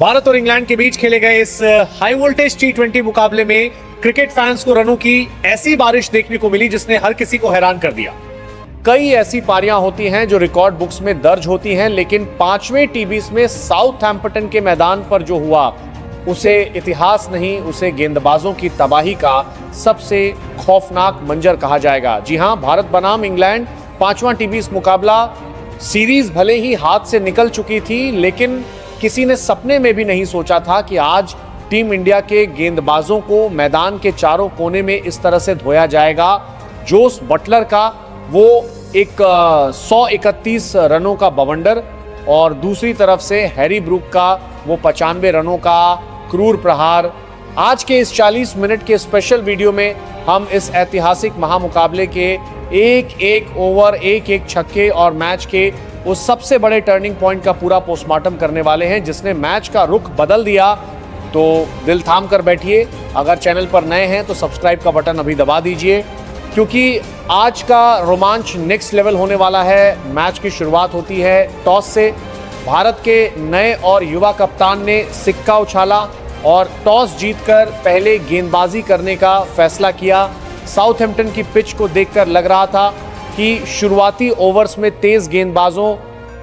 भारत और इंग्लैंड के बीच खेले गए इस हाई वोल्टेज T20 मुकाबले में क्रिकेट फैंस को रनों की ऐसी बारिश देखने को मिली जिसने हर किसी को हैरान कर दिया। कई ऐसी पारियां होती हैं जो रिकॉर्ड बुक्स में दर्ज होती हैं, लेकिन 5वें T20 में साउथहैम्पटन के मैदान पर जो हुआ उसे इतिहास नहीं, उसे गेंदबाजों की तबाही का सबसे खौफनाक मंजर कहा जाएगा। जी हां, भारत बनाम इंग्लैंड 5वां T20 मुकाबला सीरीज भले ही हाथ से निकल चुकी थी, लेकिन किसी ने सपने में भी नहीं सोचा था कि आज टीम इंडिया के गेंदबाजों को मैदान के चारों कोने में इस तरह से धोया जाएगा। जोस बटलर का वो एक 131 रनों का बवंडर और दूसरी तरफ से हैरी ब्रूक का वो 95 रनों का क्रूर प्रहार। आज के इस 40 मिनट के स्पेशल वीडियो में हम इस ऐतिहासिक महामुकाबले के एक एक ओवर, एक एक छक्के और मैच के उस सबसे बड़े टर्निंग पॉइंट का पूरा पोस्टमार्टम करने वाले हैं जिसने मैच का रुख बदल दिया। तो दिल थाम कर बैठिए। अगर चैनल पर नए हैं तो सब्सक्राइब का बटन अभी दबा दीजिए, क्योंकि आज का रोमांच नेक्स्ट लेवल होने वाला है। मैच की शुरुआत होती है टॉस से। भारत के नए और युवा कप्तान ने सिक्का उछाला और टॉस जीतकर पहले गेंदबाजी करने का फैसला किया। साउथहैम्पटन की पिच को देखकर लग रहा था कि शुरुआती ओवर्स में तेज गेंदबाजों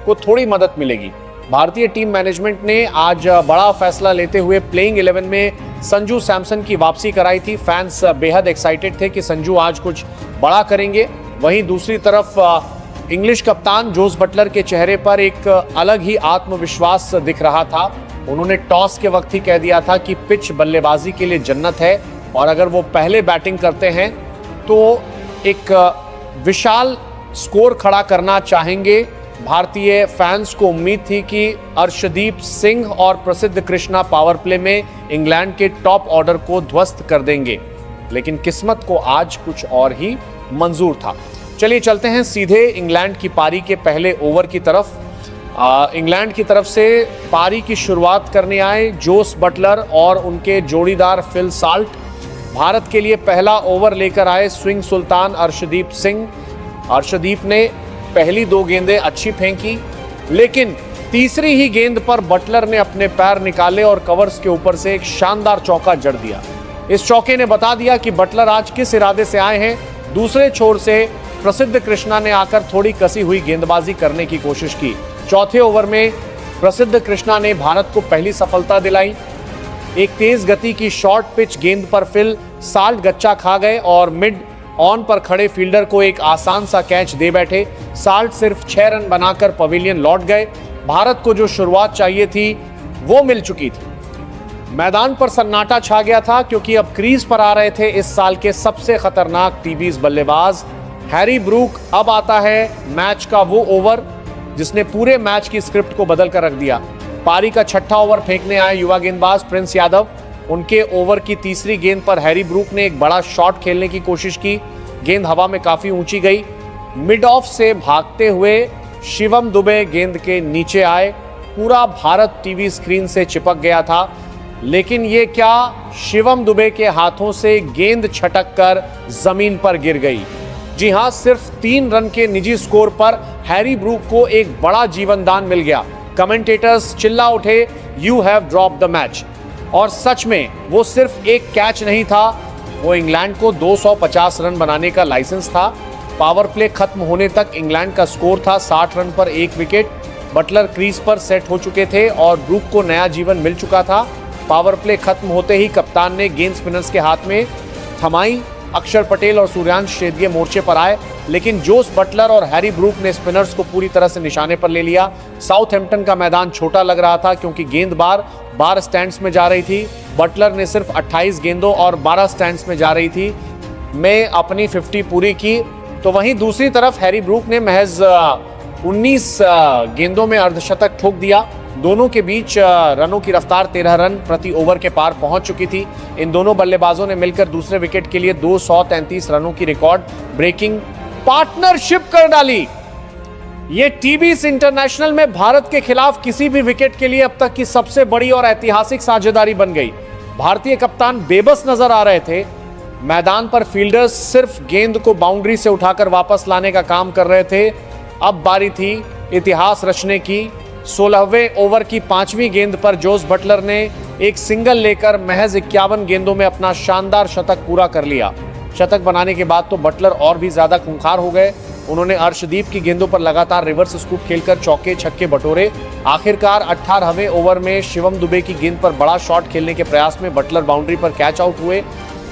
को थोड़ी मदद मिलेगी। भारतीय टीम मैनेजमेंट ने आज बड़ा फैसला लेते हुए प्लेइंग 11 में संजू सैमसन की वापसी कराई थी। फैंस बेहद एक्साइटेड थे कि संजू आज कुछ बड़ा करेंगे। वहीं दूसरी तरफ इंग्लिश कप्तान जोस बटलर के चेहरे पर एक अलग ही आत्मविश्वास दिख रहा था। उन्होंने टॉस के वक्त ही कह दिया था कि पिच बल्लेबाजी के लिए जन्नत है और अगर वो पहले बैटिंग करते हैं तो एक विशाल स्कोर खड़ा करना चाहेंगे। भारतीय फैंस को उम्मीद थी कि अर्शदीप सिंह और प्रसिद्ध कृष्णा पावर प्ले में इंग्लैंड के टॉप ऑर्डर को ध्वस्त कर देंगे, लेकिन किस्मत को आज कुछ और ही मंजूर था। चलिए चलते हैं सीधे इंग्लैंड की पारी के पहले ओवर की तरफ। इंग्लैंड की तरफ से पारी की शुरुआत करने आए जोस बटलर और उनके जोड़ीदार फिल साल्ट। भारत के लिए पहला ओवर लेकर आए स्विंग सुल्तान अर्शदीप सिंह। अर्शदीप ने पहली 2 गेंदें अच्छी फेंकी, लेकिन तीसरी ही गेंद पर बटलर ने अपने पैर निकाले और कवर्स के ऊपर से एक शानदार चौका जड़ दिया। इस चौके ने बता दिया कि बटलर आज किस इरादे से आए हैं। दूसरे छोर से प्रसिद्ध कृष्णा ने आकर थोड़ी कसी हुई गेंदबाजी करने की कोशिश की। चौथे ओवर में प्रसिद्ध कृष्णा ने भारत को पहली सफलता दिलाई। एक तेज गति की शॉर्ट पिच गेंद पर फिल साल्ट गच्चा खा गए और मिड ऑन पर खड़े फील्डर को एक आसान सा कैच दे बैठे। साल्ट सिर्फ 6 रन बनाकर पवेलियन लौट गए। भारत को जो शुरुआत चाहिए थी वो मिल चुकी थी। मैदान पर सन्नाटा छा गया था, क्योंकि अब क्रीज पर आ रहे थे इस साल के सबसे खतरनाक T20 बल्लेबाज हैरी ब्रूक। अब आता है मैच का वो ओवर जिसने पूरे मैच की स्क्रिप्ट को बदल कर रख दिया। पारी का छठा ओवर फेंकने आए युवा गेंदबाज प्रिंस यादव। उनके ओवर की तीसरी गेंद पर हैरी ब्रूक ने एक बड़ा शॉट खेलने की कोशिश की। गेंद हवा में काफी ऊंची गई। मिड ऑफ से भागते हुए शिवम दुबे गेंद के नीचे आए। पूरा भारत टीवी स्क्रीन से चिपक गया था, लेकिन ये क्या, शिवम दुबे के हाथों से गेंद छटक कर जमीन पर गिर गई। जी हां, सिर्फ 3 रन के निजी स्कोर पर हैरी ब्रूक को एक बड़ा जीवनदान मिल गया। कमेंटेटर्स चिल्ला उठे, you have dropped the match. और सच में वो सिर्फ एक कैच नहीं था, वो इंग्लैंड को 250 रन बनाने का लाइसेंस था। पावर प्ले खत्म होने तक इंग्लैंड का स्कोर था 60 रन पर 1 विकेट। बटलर क्रीज पर सेट हो चुके थे और ब्रूक को नया जीवन मिल चुका था। पावर प्ले खत्म होते ही कप्तान ने गेंद स्पिनर्स के हाथ में थमाई। अक्षर पटेल और सूर्यांश शेदिये मोर्चे पर आए, लेकिन जोस बटलर और हैरी ब्रूक ने स्पिनर्स को पूरी तरह से निशाने पर ले लिया। साउथहैम्पटन का मैदान छोटा लग रहा था, क्योंकि गेंद बार स्टैंड्स में जा रही थी। बटलर ने सिर्फ 28 गेंदों और 12 स्टैंड्स में जा रही थी में अपनी 50 पूरी की। तो वहीं दूसरी तरफ हैरी ब्रूक ने महज 19 गेंदों में अर्धशतक ठोक दिया। दोनों के बीच रनों की रफ्तार 13 रन प्रति ओवर के पार पहुंच चुकी थी। इन दोनों बल्लेबाजों ने मिलकर दूसरे विकेट के लिए 233 रनों की रिकॉर्ड ब्रेकिंग पार्टनरशिप कर डाली। ये T20 इंटरनेशनल में भारत के खिलाफ किसी भी विकेट के लिए अब तक की सबसे बड़ी और ऐतिहासिक साझेदारी बन गई। भारतीय कप्तान बेबस नजर आ रहे थे। मैदान पर फील्डर्स सिर्फ गेंद को बाउंड्री से उठाकर वापस लाने का काम कर रहे थे। अब बारी थी इतिहास रचने की। 16वें ओवर की 5वीं गेंद पर जोस बटलर ने एक सिंगल लेकर महज 51 गेंदों में अपना शानदार शतक पूरा कर लिया। शतक बनाने के बाद तो बटलर और भी ज्यादा खूंखार हो गए। उन्होंने अर्शदीप की गेंदों पर लगातार रिवर्स स्कूप खेलकर चौके छक्के बटोरे। आखिरकार 18वें ओवर में शिवम दुबे की गेंद पर बड़ा शॉट खेलने के प्रयास में बटलर बाउंड्री पर कैच आउट हुए,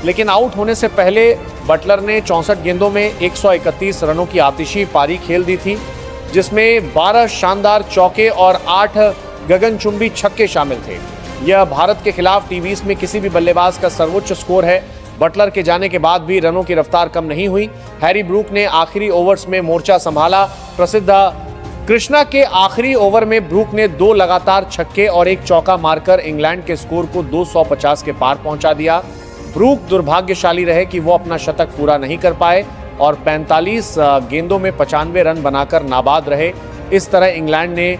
लेकिन आउट होने से पहले बटलर ने 64 गेंदों में 131 रनों की आतिशी पारी खेल दी थी, जिसमें 12 शानदार चौके और 8 गगनचुंबी छक्के शामिल थे। यह भारत के खिलाफ टी20 में किसी भी बल्लेबाज का सर्वोच्च स्कोर है। बटलर के जाने के बाद भी रनों की रफ्तार कम नहीं हुई। हैरी ब्रूक ने आखिरी ओवर्स में मोर्चा संभाला। प्रसिद्ध कृष्णा के आखिरी ओवर में ब्रूक ने 2 लगातार छक्के और 1 चौका मारकर इंग्लैंड के स्कोर को 250 के पार पहुंचा दिया। ब्रूक दुर्भाग्यशाली रहे कि वो अपना शतक पूरा नहीं कर पाए और 45 गेंदों में 95 रन बनाकर नाबाद रहे। इस तरह इंग्लैंड ने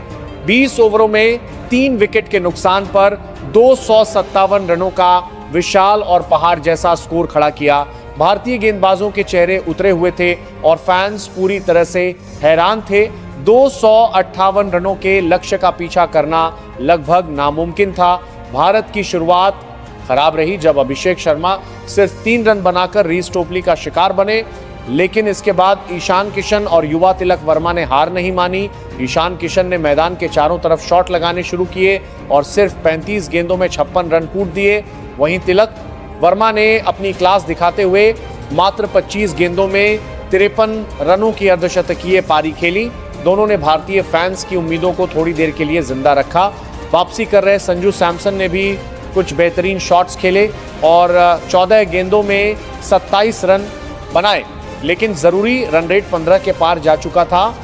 20 ओवरों में 3 विकेट के नुकसान पर 257 रनों का विशाल और पहाड़ जैसा स्कोर खड़ा किया। भारतीय गेंदबाजों के चेहरे उतरे हुए थे और फैंस पूरी तरह से हैरान थे। 258 रनों के लक्ष्य का पीछा करना लगभग नामुमकिन था। भारत की शुरुआत खराब रही जब अभिषेक शर्मा सिर्फ 3 रन बनाकर रीस टोपली का शिकार बने, लेकिन इसके बाद ईशान किशन और युवा तिलक वर्मा ने हार नहीं मानी। ईशान किशन ने मैदान के चारों तरफ शॉट लगाने शुरू किए और सिर्फ 35 गेंदों में 56 रन कूट दिए। वहीं तिलक वर्मा ने अपनी क्लास दिखाते हुए मात्र 25 गेंदों में 53 रनों की अर्धशतकीय पारी खेली। दोनों ने भारतीय फैंस की उम्मीदों को थोड़ी देर के लिए जिंदा रखा। वापसी कर रहे संजू सैमसन ने भी कुछ बेहतरीन शॉट्स खेले और 14 गेंदों में 27 रन बनाए, लेकिन जरूरी रन रेट 15 के पार जा चुका था,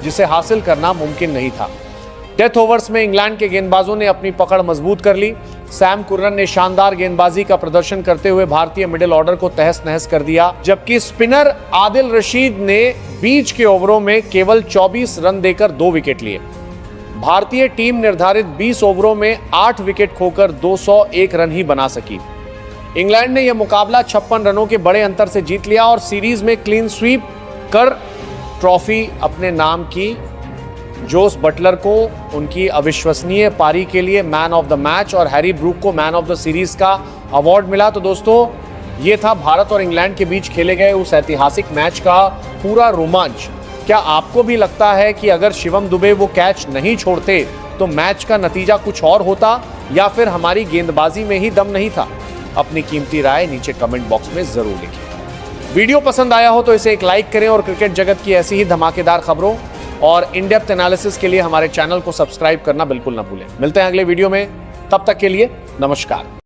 जिसे हासिल करना मुमकिन नहीं था। डेथ ओवर्स में इंग्लैंड के गेंदबाजों ने अपनी पकड़ मजबूत कर ली। सैम कुर्रन ने शानदार गेंदबाजी का प्रदर्शन करते हुए भारतीय मिडिल ऑर्डर को तहस नहस कर दिया, जबकि स्पिनर आदिल रशीद ने बीच के ओवरों में केवल 24 रन देकर 2 विकेट लिए। भारतीय टीम निर्धारित 20 ओवरों में 8 विकेट खोकर 201 रन ही बना सकी। इंग्लैंड ने यह मुकाबला 56 रनों के बड़े अंतर से जीत लिया और सीरीज में क्लीन स्वीप कर ट्रॉफी अपने नाम की। जोस बटलर को उनकी अविश्वसनीय पारी के लिए मैन ऑफ द मैच और हैरी ब्रूक को मैन ऑफ द सीरीज का अवार्ड मिला। तो दोस्तों, ये था भारत और इंग्लैंड के बीच खेले गए उस ऐतिहासिक मैच का पूरा रोमांच। क्या आपको भी लगता है कि अगर शिवम दुबे वो कैच नहीं छोड़ते तो मैच का नतीजा कुछ और होता, या फिर हमारी गेंदबाजी में ही दम नहीं था? अपनी कीमती राय नीचे कमेंट बॉक्स में जरूर लिखें। वीडियो पसंद आया हो तो इसे एक लाइक करें और क्रिकेट जगत की ऐसी ही धमाकेदार खबरों और इन डेप्थ एनालिसिस के लिए हमारे चैनल को सब्सक्राइब करना बिल्कुल ना भूलें। मिलते हैं अगले वीडियो में, तब तक के लिए नमस्कार।